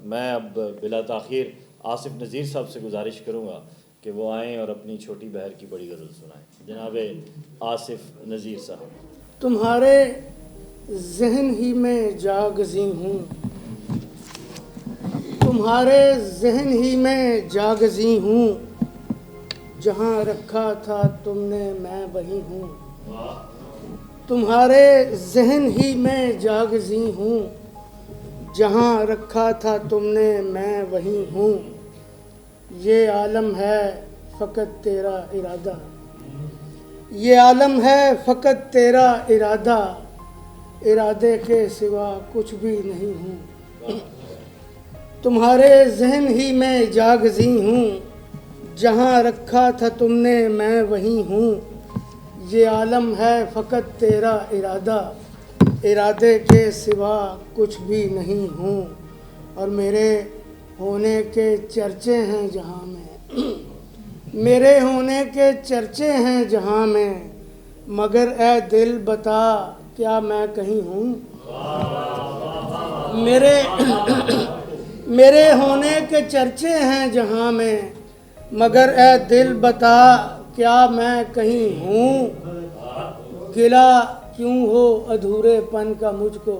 میں اب بلا تاخیر آصف نذیر صاحب سے گزارش کروں گا کہ وہ آئیں اور اپنی چھوٹی بہر کی بڑی غزل سنائیں. جناب آصف نذیر صاحب. تمہارے ذہن ہی میں جاگزیں ہوں، تمہارے ذہن ہی میں جاگزیں ہوں، جہاں رکھا تھا تم نے میں وہیں ہوں. تمہارے ذہن ہی میں جاگزیں ہوں، جہاں رکھا تھا تم نے میں وہیں ہوں. یہ عالم ہے فقط تیرا ارادہ، یہ عالم ہے فقط تیرا ارادہ، ارادے کے سوا کچھ بھی نہیں ہوں. تمہارے ذہن ہی میں جاگزیں ہوں، جہاں رکھا تھا تم نے میں وہیں ہوں. یہ عالم ہے فقط تیرا ارادہ، ارادے کے سوا کچھ بھی نہیں ہوں. اور میرے ہونے کے چرچے ہیں جہاں میں، میرے ہونے کے چرچے ہیں جہاں میں، مگر اے دل بتا کیا میں کہیں ہوں. میرے ہونے کے چرچے ہیں جہاں میں، مگر اے دل بتا کیا میں کہیں ہوں. گلہ کیوں ہو ادھورے پن کا مجھ کو،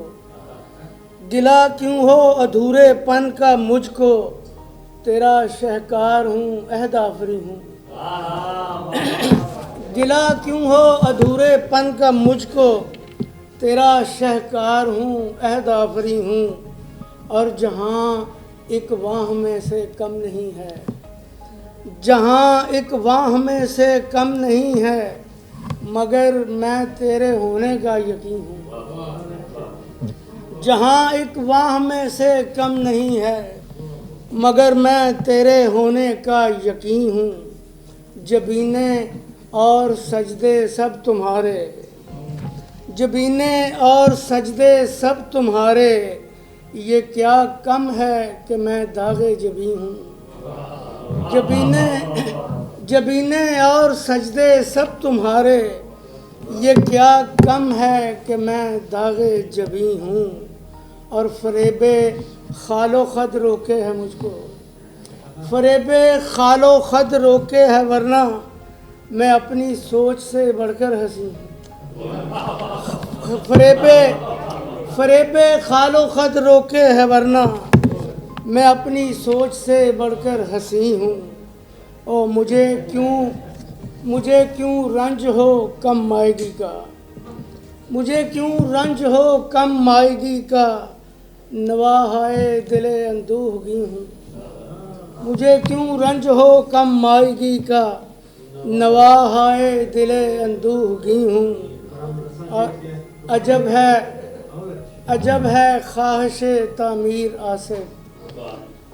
گلہ کیوں ہو ادھورے پن کا مجھ کو، تیرا شہکار ہوں عہد آفری ہوں. گلہ کیوں ہو ادھورے پن کا مجھ کو، تیرا شہکار ہوں عہد آفری ہوں. اور جہاں ایک واہ میں سے کم نہیں ہے، جہاں ایک واہ میں سے کم نہیں ہے، مگر میں تیرے ہونے کا یقین ہوں. جہاں ایک واہ میں سے کم نہیں ہے، مگر میں تیرے ہونے کا یقین ہوں. جبینیں اور سجدے سب تمہارے، جبینیں اور سجدے سب تمہارے، یہ کیا کم ہے کہ میں داغ جبیں ہوں. جبینیں اور سجدے سب تمہارے، یہ کیا کم ہے کہ میں داغ جبیں ہوں. اور فریب خال و خد روکے ہے مجھ کو، فریب خال و خد روکے ہے، ورنہ میں اپنی سوچ سے بڑھ کر ہنسی ہوں. فریب خال و خد روکے ہے، ورنہ میں اپنی سوچ سے بڑھ کر ہنسی ہوں. او مجھے کیوں رنج ہو کم مائگی کا، مجھے کیوں رنج ہو کم مائگی کا، نواہائے دل اندوہگی ہوں. مجھے کیوں رنج ہو کم مائگی کا، نواہائے دل اندوہگی ہوں. اور عجب ہے خواہش تعمیر آصف،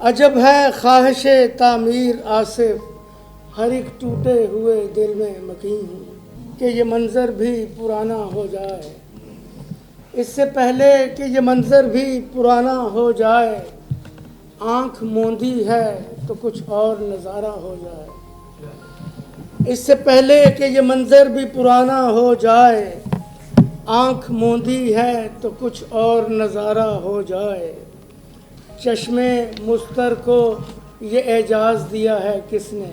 عجب ہے خواہش تعمیر آصف، ہر ایک ٹوٹے ہوئے دل میں مکین ہوں. کہ یہ منظر بھی پرانا ہو جائے، اس سے پہلے کہ یہ منظر بھی پرانا ہو جائے، آنکھ موندی ہے تو کچھ اور نظارہ ہو جائے. اس سے پہلے کہ یہ منظر بھی پرانا ہو جائے، آنکھ موندی ہے تو کچھ اور نظارہ ہو جائے. چشم مستر کو یہ اعجاز دیا ہے کس نے،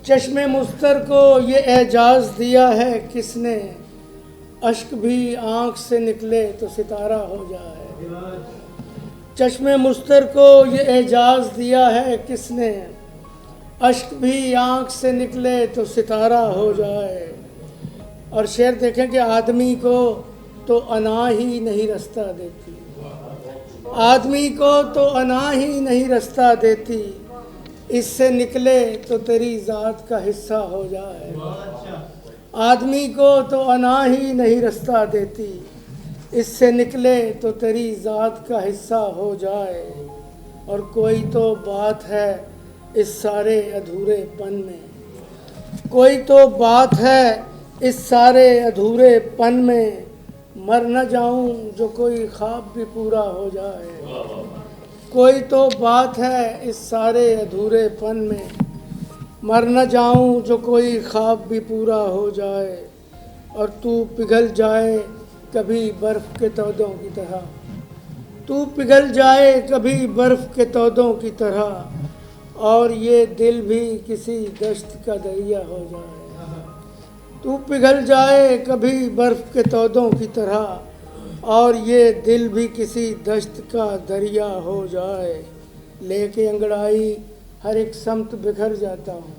چشم مستر کو یہ اعجاز دیا ہے کس نے، اشک بھی آنکھ سے نکلے تو ستارہ ہو جائے. چشم مستر کو یہ اعجاز دیا ہے کس نے، اشک بھی آنکھ سے نکلے تو ستارہ ہو جائے. اور شعر دیکھیں کہ آدمی کو تو انا ہی نہیں رستہ دیتی، آدمی کو تو انا ہی نہیں رستہ دیتی، اس سے نکلے تو تیری ذات کا حصہ ہو جائے. آدمی کو تو انا ہی نہیں رستہ دیتی، اس سے نکلے تو تیری ذات کا حصہ ہو جائے. اور کوئی تو بات ہے اس سارے ادھورے پن میں، کوئی تو بات ہے اس سارے ادھورے پن میں، مر نہ جاؤں جو کوئی خواب بھی پورا ہو جائے. کوئی تو بات ہے اس سارے ادھورے پن میں، مر نہ جاؤں جو کوئی خواب بھی پورا ہو جائے. اور تو پگھل جائے کبھی برف کے تودوں کی طرح، تو پگھل جائے کبھی برف کے تودوں کی طرح اور یہ دل بھی کسی دشت کا دریا ہو جائے. تو پگھل جائے کبھی برف کے تودوں کی طرح اور یہ دل بھی کسی دشت کا دریا ہو جائے. لے کے انگڑائی ہر ایک سمت بکھر جاتا ہوں,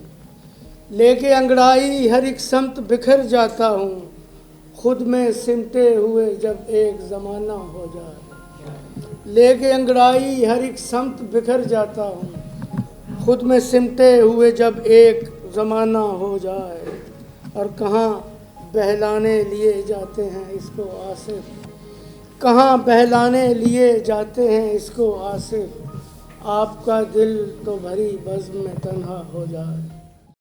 لے کے انگڑائی ہر ایک سمت بکھر جاتا ہوں, خود میں سمٹے ہوئے جب ایک زمانہ ہو جائے. لے کے انگڑائی ہر ایک سمت بکھر جاتا ہوں, خود میں سمٹے ہوئے جب ایک زمانہ ہو جائے. اور کہاں بہلانے لیے جاتے ہیں اس کو آصف, کہاں بہلانے لیے جاتے ہیں اس کو آصف, آپ کا دل تو بھری بزم میں تنہا ہو جائے.